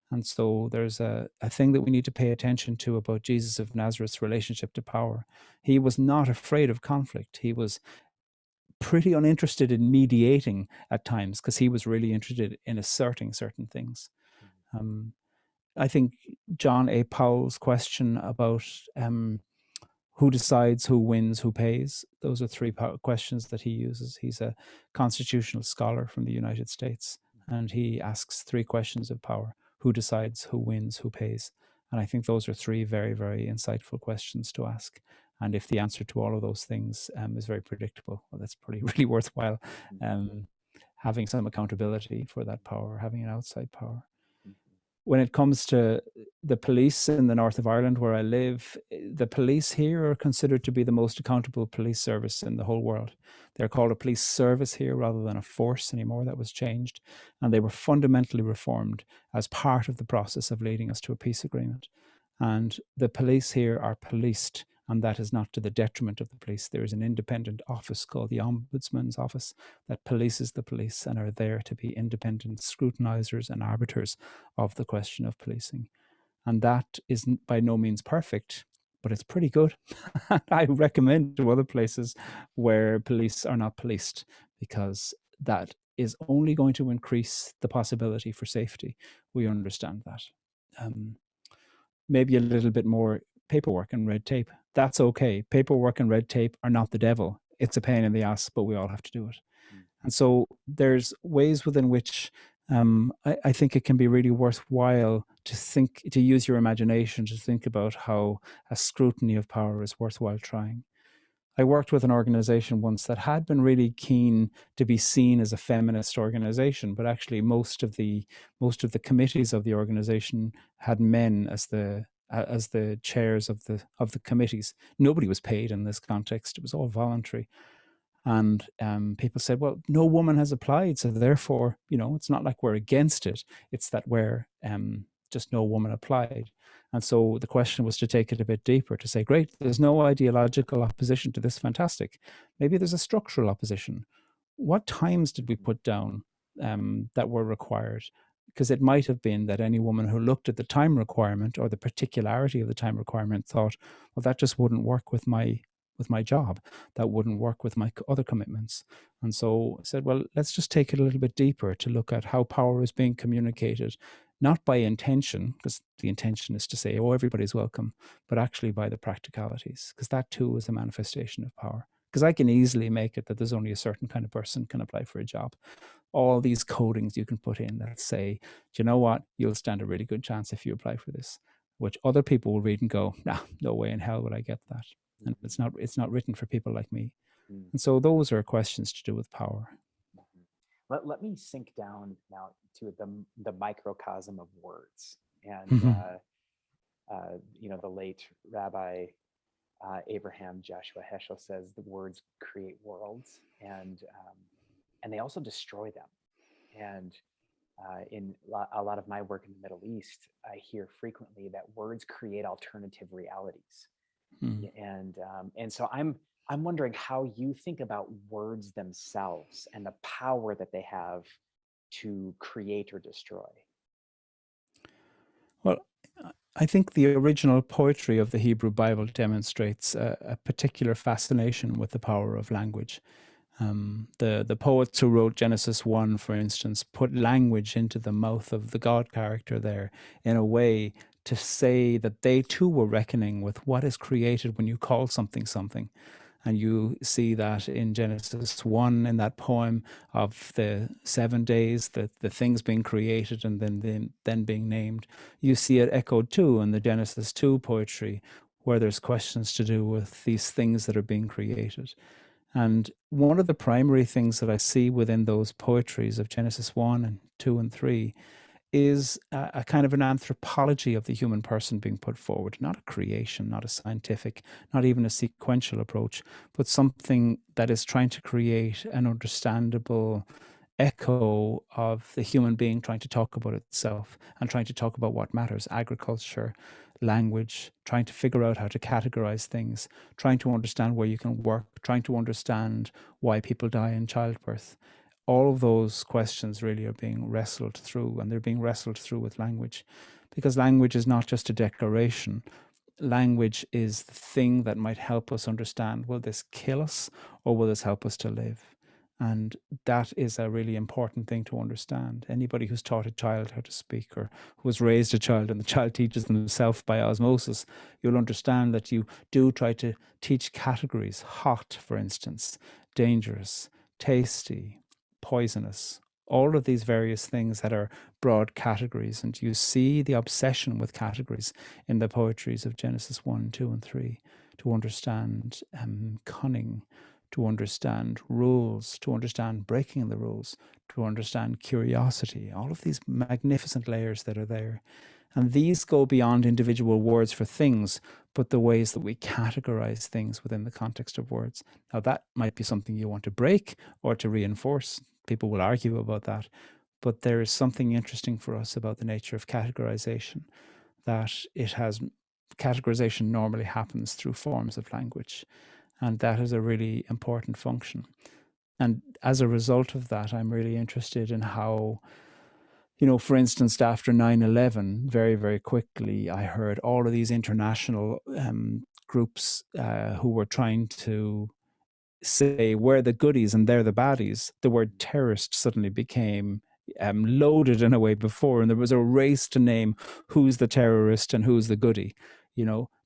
And so there's a thing that we need to pay attention to about Jesus of Nazareth's relationship to power. He was not afraid of conflict. He was pretty uninterested in mediating at times because he was really interested in asserting certain things. I think John A. Powell's question about who decides, who wins, who pays, those are three questions that he uses. He's a constitutional scholar from the United States, and he asks three questions of power: who decides, who wins, who pays. And I think those are three very, very insightful questions to ask. And if the answer to all of those things is very predictable, well, that's probably really worthwhile having some accountability for that power, having an outside power. When it comes to the police in the north of Ireland where I live, the police here are considered to be the most accountable police service in the whole world. They're called a police service here rather than a force anymore. That was changed. And they were fundamentally reformed as part of the process of leading us to a peace agreement. And the police here are policed, and that is not to the detriment of the police. There is an independent office called the Ombudsman's Office that polices the police and are there to be independent scrutinizers and arbiters of the question of policing. And that is by no means perfect, but it's pretty good. I recommend to other places where police are not policed, because that is only going to increase the possibility for safety. We understand that. Maybe a little bit more paperwork and red tape. That's okay. Paperwork and red tape are not the devil. It's a pain in the ass, but we all have to do it. And so there's ways within which I think it can be really worthwhile to use your imagination to think about how a scrutiny of power is worthwhile trying. I worked with an organization once that had been really keen to be seen as a feminist organization, but actually most of the committees of the organization had men as the chairs of the committees. Nobody was paid in this context; it was all voluntary. And people said, well, no woman has applied, so therefore, it's not like we're against it. It's that we're just no woman applied. And so the question was to take it a bit deeper, to say, great, there's no ideological opposition to this, fantastic. Maybe there's a structural opposition. What times did we put down that were required? Because it might have been that any woman who looked at the time requirement or the particularity of the time requirement thought, well, that just wouldn't work with my job. That wouldn't work with my other commitments. And so I said, well, let's just take it a little bit deeper to look at how power is being communicated, not by intention, because the intention is to say, oh, everybody's welcome, but actually by the practicalities, because that too is a manifestation of power. Because I can easily make it that there's only a certain kind of person can apply for a job. All these codings you can put in that say, do you know what, you'll stand a really good chance if you apply for this, which other people will read and go, nah, no way in hell would I get that. And it's not written for people like me. And so those are questions to do with power. Let me sink down now to the microcosm of words. And the late Rabbi Abraham Joshua Heschel says the words create worlds, and they also destroy them. And in a lot of my work in the Middle East, I hear frequently that words create alternative realities. Mm. And so I'm wondering how you think about words themselves and the power that they have to create or destroy. Well, I think the original poetry of the Hebrew Bible demonstrates a particular fascination with the power of language. The poets who wrote Genesis 1, for instance, put language into the mouth of the God character there in a way to say that they too were reckoning with what is created when you call something something. And you see that in Genesis 1, in that poem of the 7 days, the things being created and then being named. You see it echoed too in the Genesis 2 poetry, where there's questions to do with these things that are being created. And one of the primary things that I see within those poetries of Genesis 1 and 2 and 3 is a kind of an anthropology of the human person being put forward, not a creation, not a scientific, not even a sequential approach, but something that is trying to create an understandable echo of the human being trying to talk about itself and trying to talk about what matters: agriculture, language, trying to figure out how to categorize things, trying to understand where you can work, trying to understand why people die in childbirth. All of those questions really are being wrestled through, and they're being wrestled through with language, because language is not just a declaration. Language is the thing that might help us understand, will this kill us or will this help us to live? And that is a really important thing to understand. Anybody who's taught a child how to speak, or who has raised a child and the child teaches themselves by osmosis, you'll understand that you do try to teach categories: hot, for instance, dangerous, tasty, poisonous, all of these various things that are broad categories. And you see the obsession with categories in the poetries of Genesis 1, 2, and 3, to understand cunning, to understand rules, to understand breaking the rules, to understand curiosity, all of these magnificent layers that are there. And these go beyond individual words for things, but the ways that we categorize things within the context of words. Now, that might be something you want to break or to reinforce. People will argue about that. But there is something interesting for us about the nature of categorization, that it has categorization normally happens through forms of language. And that is a really important function. And as a result of that, I'm really interested in how, for instance, after 9/11, very, very quickly, I heard all of these international groups who were trying to say we're the goodies and they're the baddies. The word terrorist suddenly became loaded in a way before, and there was a race to name who's the terrorist and who's the goodie.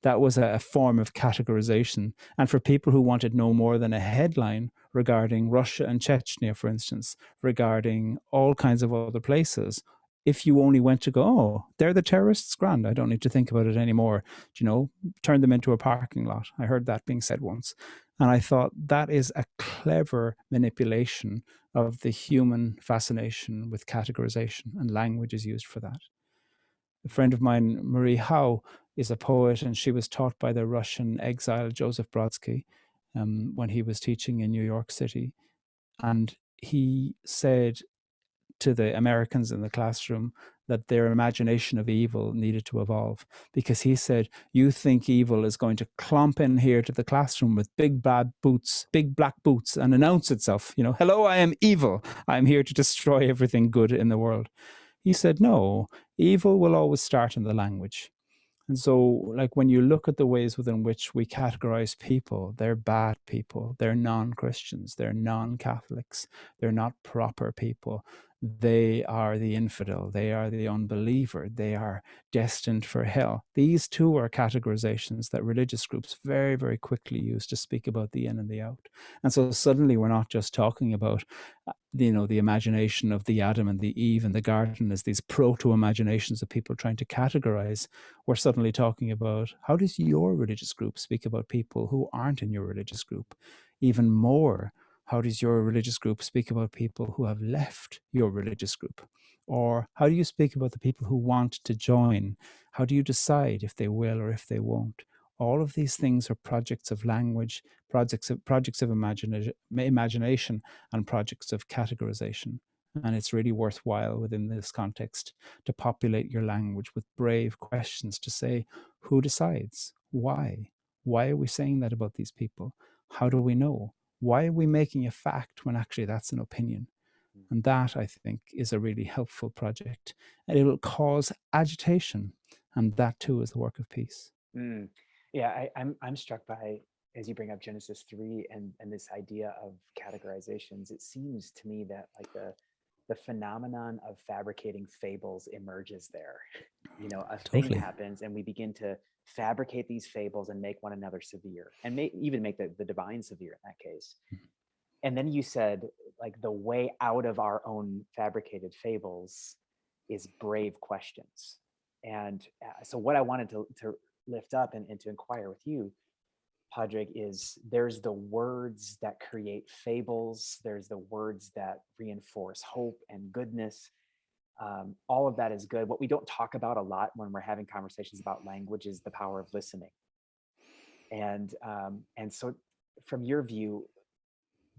That was a form of categorization. And for people who wanted no more than a headline regarding Russia and Chechnya, for instance, regarding all kinds of other places, if you only went to go, oh, they're the terrorists, grand, I don't need to think about it anymore, turn them into a parking lot. I heard that being said once. And I thought that is a clever manipulation of the human fascination with categorization, and language is used for that. A friend of mine, Marie Howe, is a poet, and she was taught by the Russian exile Joseph Brodsky when he was teaching in New York City. And he said to the Americans in the classroom that their imagination of evil needed to evolve, because he said, you think evil is going to clomp in here to the classroom with big bad boots, big black boots, and announce itself, hello, I am evil. I'm here to destroy everything good in the world. He said, no, evil will always start in the language. And so, like, when you look at the ways within which we categorize people, they're bad people, they're non-Christians, they're non-Catholics, they're not proper people. They are the infidel, they are the unbeliever, they are destined for hell. These two are categorizations that religious groups very, very quickly use to speak about the in and the out. And so suddenly we're not just talking about the imagination of the Adam and the Eve in the garden as these proto-imaginations of people trying to categorize. We're suddenly talking about, how does your religious group speak about people who aren't in your religious group? Even more, how does your religious group speak about people who have left your religious group? Or how do you speak about the people who want to join? How do you decide if they will or if they won't? All of these things are projects of language, projects of imagination, and projects of categorization. And it's really worthwhile within this context to populate your language with brave questions to say, who decides? Why? Why are we saying that about these people? How do we know? Why are we making a fact when actually that's an opinion? And that, I think, is a really helpful project. And it will cause agitation. And that too is the work of peace. Mm. Yeah, I'm struck by, as you bring up Genesis 3 and this idea of categorizations. It seems to me that like the phenomenon of fabricating fables emerges there. You know, a thing Totally. happens and we begin to fabricate these fables and make one another severe, and even make the divine severe in that case. And then you said, like, the way out of our own fabricated fables is brave questions. And so what I wanted to lift up and to inquire with you, Padraig, is there's the words that create fables, there's the words that reinforce hope and goodness. All of that is good. What we don't talk about a lot when we're having conversations about language is the power of listening. And so from your view,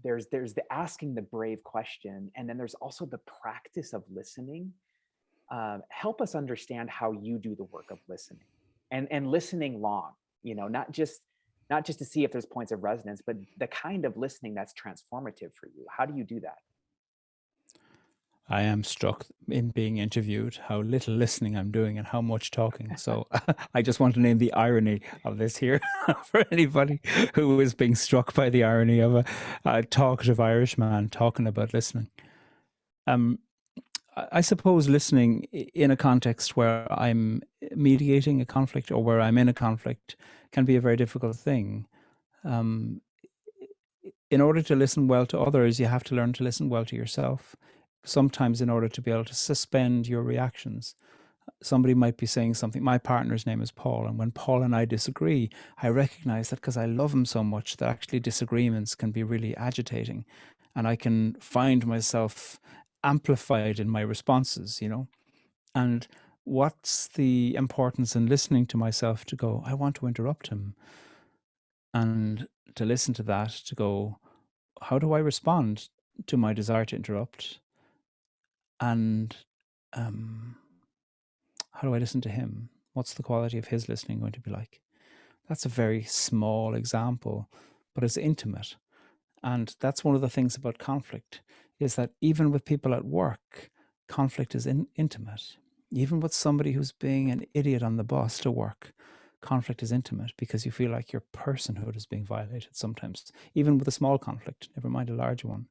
there's the asking the brave question, and then there's also the practice of listening. Help us understand how you do the work of listening, and listening long. You know, not just to see if there's points of resonance, but the kind of listening that's transformative for you. How do you do that? I am struck in being interviewed how little listening I'm doing and how much talking. So I just want to name the irony of this here for anybody who is being struck by the irony of a talkative Irishman talking about listening. Um, I suppose listening in a context where I'm mediating a conflict or where I'm in a conflict can be a very difficult thing. Um, in order to listen well to others, you have to learn to listen well to yourself. Sometimes, in order to be able to suspend your reactions, somebody might be saying something. My partner's name is Paul, and when Paul and I disagree, I recognize that because I love him so much that actually disagreements can be really agitating, and I can find myself amplified in my responses, you know. And what's the importance in listening to myself to go, I want to interrupt him, and to listen to that, to go, how do I respond to my desire to interrupt? And um, how do I listen to him? What's the quality of his listening going to be like? That's a very small example, but it's intimate. And that's one of the things about conflict, is that even with people at work, conflict is intimate. Even with somebody who's being an idiot on the bus to work, conflict is intimate because you feel like your personhood is being violated sometimes, even with a small conflict, never mind a large one.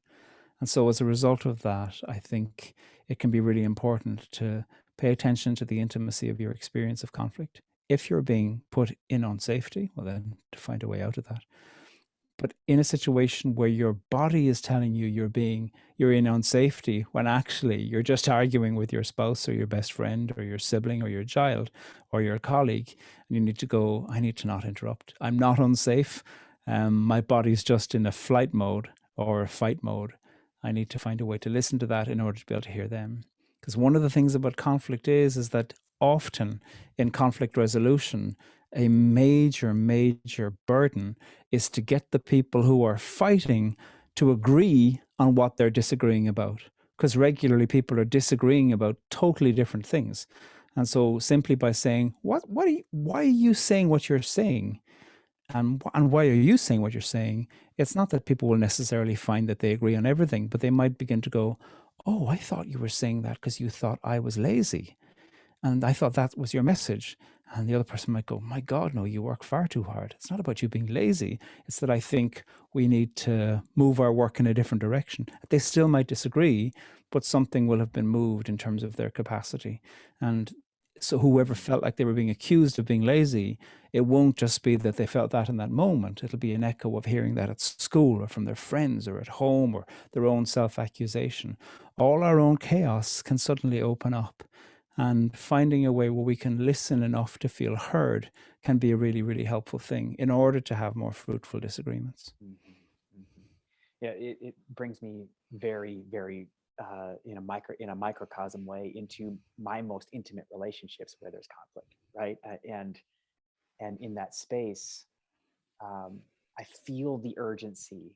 And so as a result of that, I think it can be really important to pay attention to the intimacy of your experience of conflict. If you're being put in on safety, well, then to find a way out of that. But in a situation where your body is telling you you're in unsafety, when actually you're just arguing with your spouse or your best friend or your sibling or your child or your colleague, and you need to go, I need to not interrupt. I'm not unsafe. My body's just in a flight mode or a fight mode. I need to find a way to listen to that in order to be able to hear them. Because one of the things about conflict is that often in conflict resolution, a major burden is to get the people who are fighting to agree on what they're disagreeing about. Because regularly people are disagreeing about totally different things. And so simply by saying, why are you saying what you're saying? And why are you saying what you're saying? It's not that people will necessarily find that they agree on everything, but they might begin to go, oh, I thought you were saying that because you thought I was lazy. And I thought that was your message. And the other person might go, my God, no, you work far too hard. It's not about you being lazy. It's that I think we need to move our work in a different direction. They still might disagree, but something will have been moved in terms of their capacity. And so whoever felt like they were being accused of being lazy, it won't just be that they felt that in that moment. It'll be an echo of hearing that at school or from their friends or at home or their own self-accusation. All our own chaos can suddenly open up. And finding a way where we can listen enough to feel heard can be a really, really helpful thing in order to have more fruitful disagreements. Mhm, mhm. Yeah, it brings me very, very in a microcosm way into my most intimate relationships where there's conflict, right? And And in that space, I feel the urgency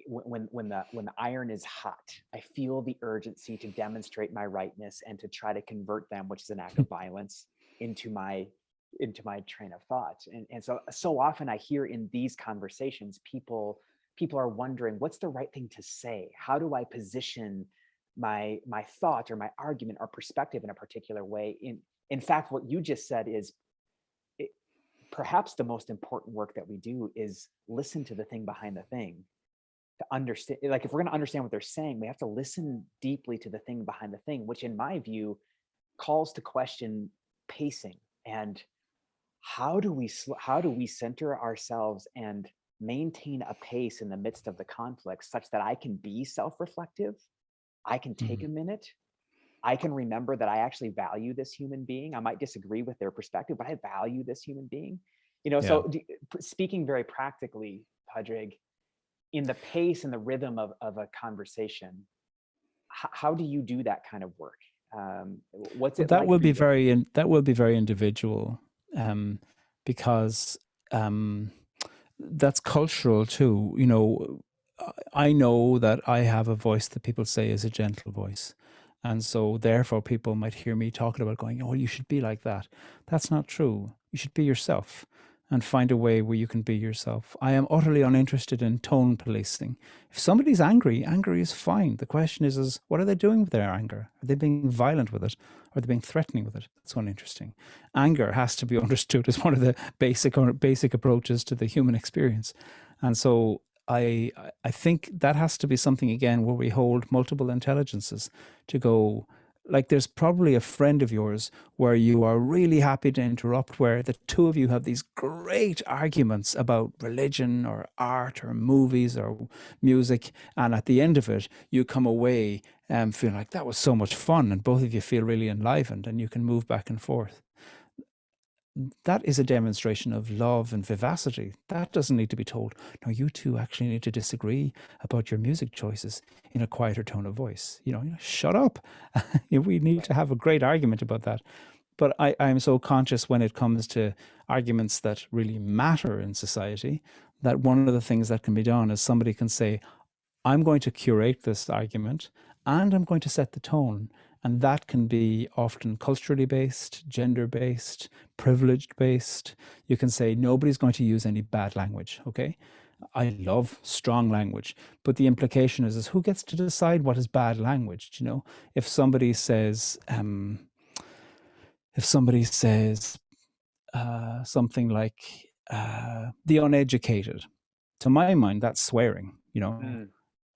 when the iron is hot. I feel the urgency to demonstrate my rightness and to try to convert them, which is an act of violence, into my train of thought. And so often I hear in these conversations, people are wondering, what's the right thing to say? How do I position my thought or my argument or perspective in a particular way? In fact, what you just said is, perhaps the most important work that we do is listen to the thing behind the thing, to understand. Like, if we're going to understand what they're saying, we have to listen deeply to the thing behind the thing, which in my view calls to question pacing. And how do we center ourselves and maintain a pace in the midst of the conflict, such that I can be self-reflective, I can take a minute, I can remember that I actually value this human being. I might disagree with their perspective, but I value this human being. Yeah. So speaking very practically, Pádraig, in the pace and the rhythm of a conversation, how do you do that kind of work? What's it that like will for be you? that will be very individual, because that's cultural too. I know that I have a voice that people say is a gentle voice. And so therefore people might hear me talking about going, oh, you should be like that. That's not true. You should be yourself and find a way where you can be yourself. I am utterly uninterested in tone policing. If somebody's angry, angry is fine. The question is what are they doing with their anger? Are they being violent with it? Or are they being threatening with it? That's uninteresting. Anger has to be understood as one of the basic approaches to the human experience. And so I think that has to be something, again, where we hold multiple intelligences to go. Like, there's probably a friend of yours where you are really happy to interrupt, where the two of you have these great arguments about religion or art or movies or music. And at the end of it, you come away feeling like that was so much fun, and both of you feel really enlivened and you can move back and forth. That is a demonstration of love and vivacity. That doesn't need to be told. No, you two actually need to disagree about your music choices in a quieter tone of voice. Shut up. We need to have a great argument about that. But I'm so conscious when it comes to arguments that really matter in society, that one of the things that can be done is somebody can say, I'm going to curate this argument and I'm going to set the tone. And that can be often culturally based, gender based, privileged based. You can say, nobody's going to use any bad language. Okay. I love strong language, but the implication is who gets to decide what is bad language? If somebody says, something like the uneducated, to my mind, that's swearing.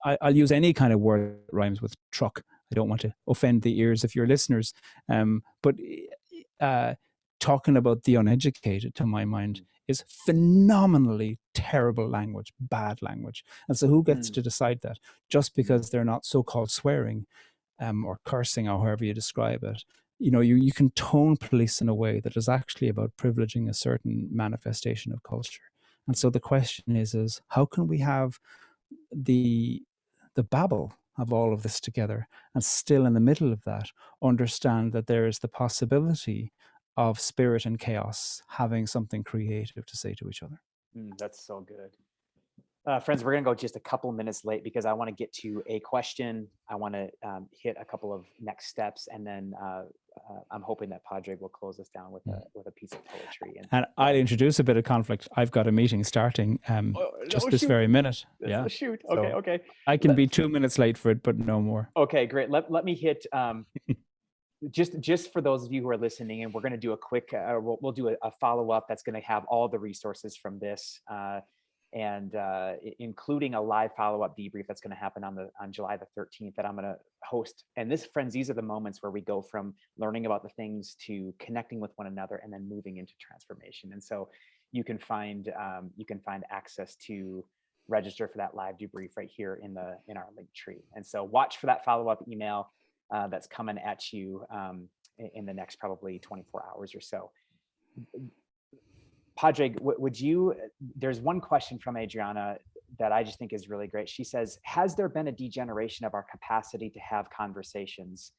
I'll use any kind of word that rhymes with truck. I don't want to offend the ears of your listeners. But talking about the uneducated, to my mind, is phenomenally terrible language, bad language. And so who gets to decide that? Just because they're not so-called swearing or cursing, or however you describe it. You can tone police in a way that is actually about privileging a certain manifestation of culture. And so the question is how can we have the babble of all of this together, and still in the middle of that understand that there is the possibility of spirit and chaos having something creative to say to each other. That's so good. Friends, we're going to go just a couple minutes late because I want to get to a question. I want to hit a couple of next steps, and then I'm hoping that Pádraig will close us down with a piece of poetry. And I'll introduce a bit of conflict. I've got a meeting starting this very minute. Yeah. Shoot. Okay. So okay. I can be 2 minutes late for it, but no more. Okay, great. Let me hit just for those of you who are listening, and we're going to do a quick. We'll do a follow up that's going to have all the resources from this. And including a live follow-up debrief that's going to happen on July the 13th that I'm going to host. And friends, these are the moments where we go from learning about the things to connecting with one another and then moving into transformation. And so you can find access to register for that live debrief right here in our link tree. And so watch for that follow-up email that's coming at you in the next probably 24 hours or so. Pádraig, there's one question from Adriana that I just think is really great. She says, has there been a degeneration of our capacity to have conversations,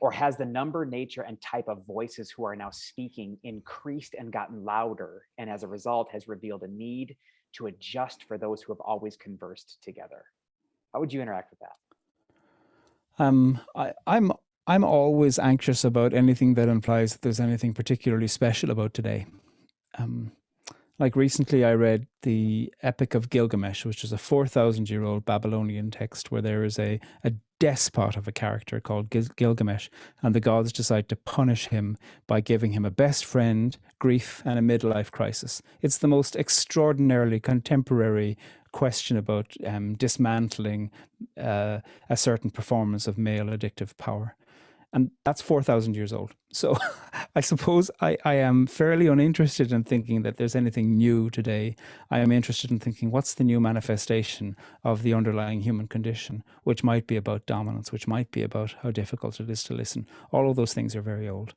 Or has the number, nature, and type of voices who are now speaking increased and gotten louder, and as a result has revealed a need to adjust for those who have always conversed together? How would you interact with that? I'm always anxious about anything that implies that there's anything particularly special about today. Um, like recently, I read the Epic of Gilgamesh, which is a 4,000-year-old Babylonian text where there is a despot of a character called Gilgamesh, and the gods decide to punish him by giving him a best friend, grief, and a midlife crisis. It's the most extraordinarily contemporary question about dismantling a certain performance of male addictive power. And that's 4,000 years old. So I suppose I am fairly uninterested in thinking that there's anything new today. I am interested in thinking what's the new manifestation of the underlying human condition, which might be about dominance, which might be about how difficult it is to listen. All of those things are very old.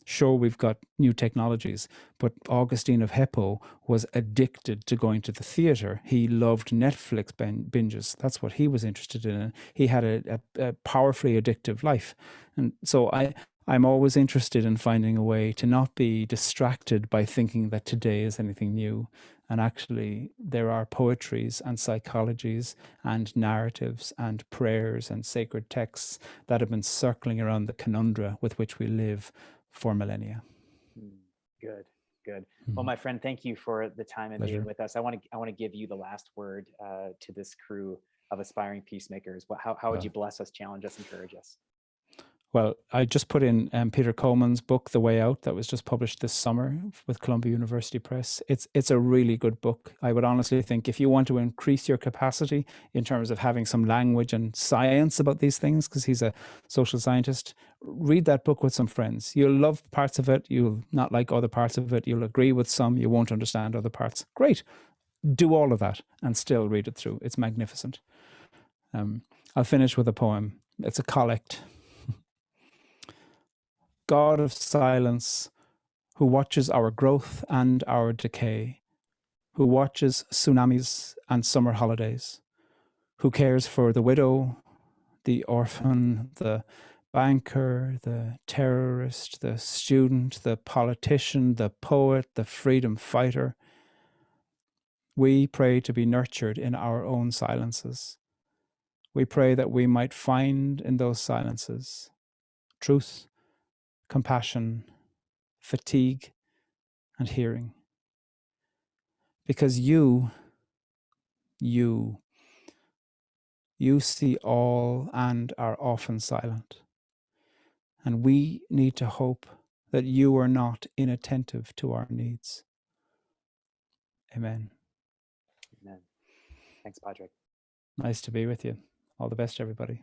Sure, we've got new technologies, but Augustine of Hippo was addicted to going to the theater. He loved Netflix binges. That's what he was interested in. He had a powerfully addictive life. And so I'm always interested in finding a way to not be distracted by thinking that today is anything new. And actually, there are poetries and psychologies and narratives and prayers and sacred texts that have been circling around the conundra with which we live for millennia. Good, good. Well, my friend, thank you for the time and being with us. I want to give you the last word to this crew of aspiring peacemakers. How would you bless us, challenge us, encourage us? Well, I just put in Peter Coleman's book, The Way Out, that was just published this summer with Columbia University Press. It's a really good book. I would honestly think if you want to increase your capacity in terms of having some language and science about these things, because he's a social scientist, read that book with some friends. You'll love parts of it. You'll not like other parts of it. You'll agree with some. You won't understand other parts. Great. Do all of that and still read it through. It's magnificent. I'll finish with a poem. It's a collect. God of silence, who watches our growth and our decay, who watches tsunamis and summer holidays, who cares for the widow, the orphan, the banker, the terrorist, the student, the politician, the poet, the freedom fighter. We pray to be nurtured in our own silences. We pray that we might find in those silences truth, compassion, fatigue, and hearing. Because you see all and are often silent. And we need to hope that you are not inattentive to our needs. Amen. Amen. Thanks, Pádraig. Nice to be with you. All the best, everybody.